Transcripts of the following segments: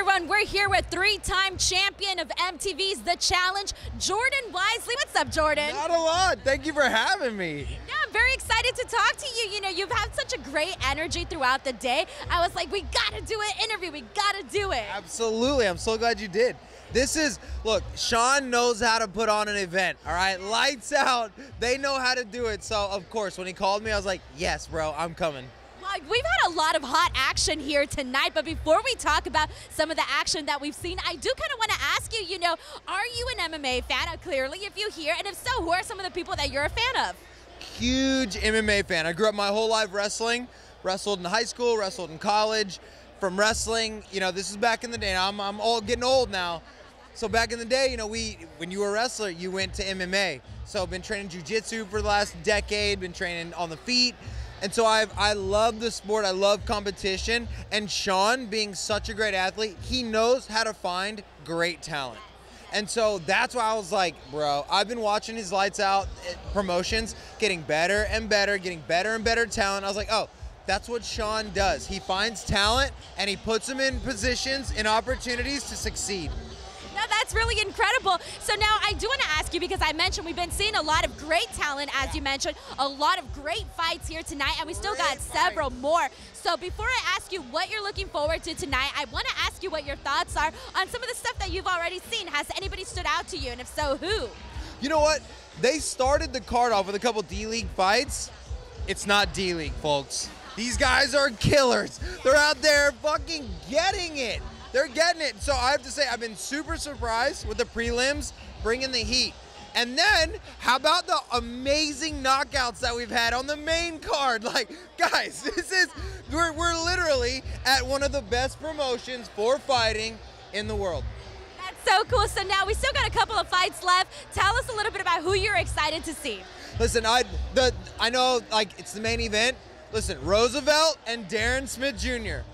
everyone. We're here with three-time champion of MTV's The Challenge, Jordan Wiseley. What's up, Jordan? Not a lot. Thank you for having me. Yeah, I'm very excited to talk to you. You know, you've had such a great energy throughout the day. I was like, we gotta do an interview. We gotta do it. Absolutely. I'm so glad you did. This is, look, Sean knows how to put on an event, all right? Lights out. They know how to do it. So, of course, when he called me, I was like, yes, bro, I'm coming. We've had a lot of hot action here tonight, but before we talk about some of the action that we've seen, I do kind of want to ask you, you know, are you an MMA fan? Clearly, if you hear, and if so, who are some of the people that you're a fan of? Huge MMA fan. I grew up my whole life wrestling, wrestled in high school, wrestled in college. From wrestling, you know, this is back in the day. I'm getting old now. So back in the day, you know, when you were a wrestler, you went to MMA. So I've been training jiu-jitsu for the last decade, been training on the feet. And so I love the sport, I love competition, and Sean, being such a great athlete, he knows how to find great talent. And so that's why I was like, bro, I've been watching his Lights Out promotions, getting better and better, getting better and better talent. I was like, oh, that's what Sean does. He finds talent, and he puts them in positions and opportunities to succeed. No, that's really incredible. So now I do want to ask you, because I mentioned we've been seeing a lot of great talent, as you mentioned, a lot of great fights here tonight, and we still got several more. So before I ask you what you're looking forward to tonight, I want to ask you what your thoughts are on some of the stuff that you've already seen. Has anybody stood out to you, and if so, who? You know what? They started the card off with a couple D-League fights. It's not D-League, folks. These guys are killers. They're out there fucking getting it. They're getting it. So I have to say, I've been super surprised with the prelims, bringing the heat. And then, how about the amazing knockouts that we've had on the main card? Like, guys, we're literally at one of the best promotions for fighting in the world. That's so cool. So now we still got a couple of fights left. Tell us a little bit about who you're excited to see. Listen, I know, like, it's the main event. Listen, Roosevelt and Darren Smith Jr.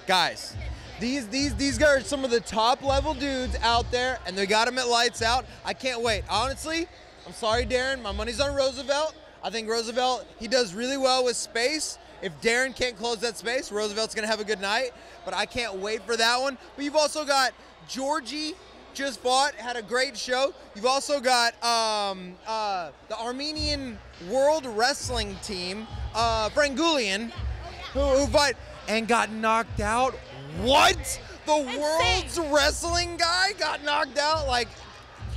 Guys. These guys are some of the top level dudes out there, and they got them at Lights Out. I can't wait. Honestly, I'm sorry, Darren. My money's on Roosevelt. I think Roosevelt, he does really well with space. If Darren can't close that space, Roosevelt's going to have a good night. But I can't wait for that one. But you've also got Georgie, just fought, had a great show. You've also got the Armenian World Wrestling Team, Frangulian, who fight and got knocked out. What? The world's wrestling guy got knocked out? Like,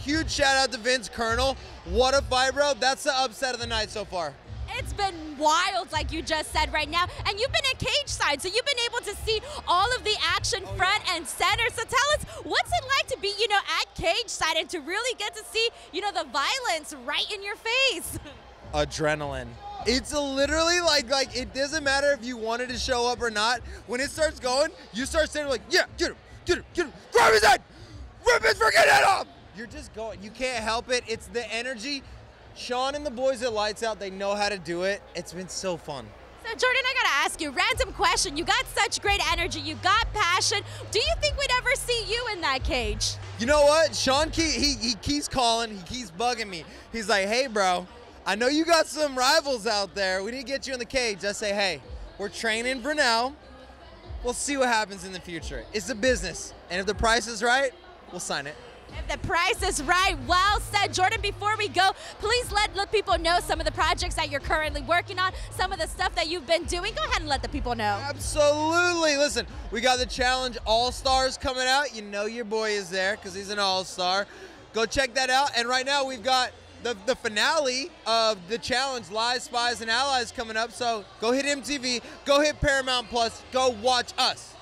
huge shout out to Vince Colonel. What a fight, bro. That's the upset of the night so far. It's been wild, like you just said right now. And you've been at cage side, so you've been able to see all of the action front and center. So tell us, what's it like to be, you know, at cage side and to really get to see, you know, the violence right in your face? Adrenaline. It's literally like it doesn't matter if you wanted to show up or not. When it starts going, you start saying like, yeah, get him, grab his head, rip his freaking head off. You're just going. You can't help it. It's the energy. Sean and the boys at Lights Out, they know how to do it. It's been so fun. So Jordan, I gotta ask you, random question. You got such great energy. You got passion. Do you think we'd ever see you in that cage? You know what? Sean, he keeps calling. He keeps bugging me. He's like, hey, bro. I know you got some rivals out there. We need to get you in the cage. I say, hey, we're training for now. We'll see what happens in the future. It's a business. And if the price is right, we'll sign it. If the price is right, well said. Jordan, before we go, please let people know some of the projects that you're currently working on, some of the stuff that you've been doing. Go ahead and let the people know. Absolutely. Listen, we got the Challenge All-Stars coming out. You know your boy is there because he's an all-star. Go check that out. And right now we've got the finale of the Challenge, Lies, Spies, and Allies coming up. So go hit MTV, go hit Paramount Plus, go watch us.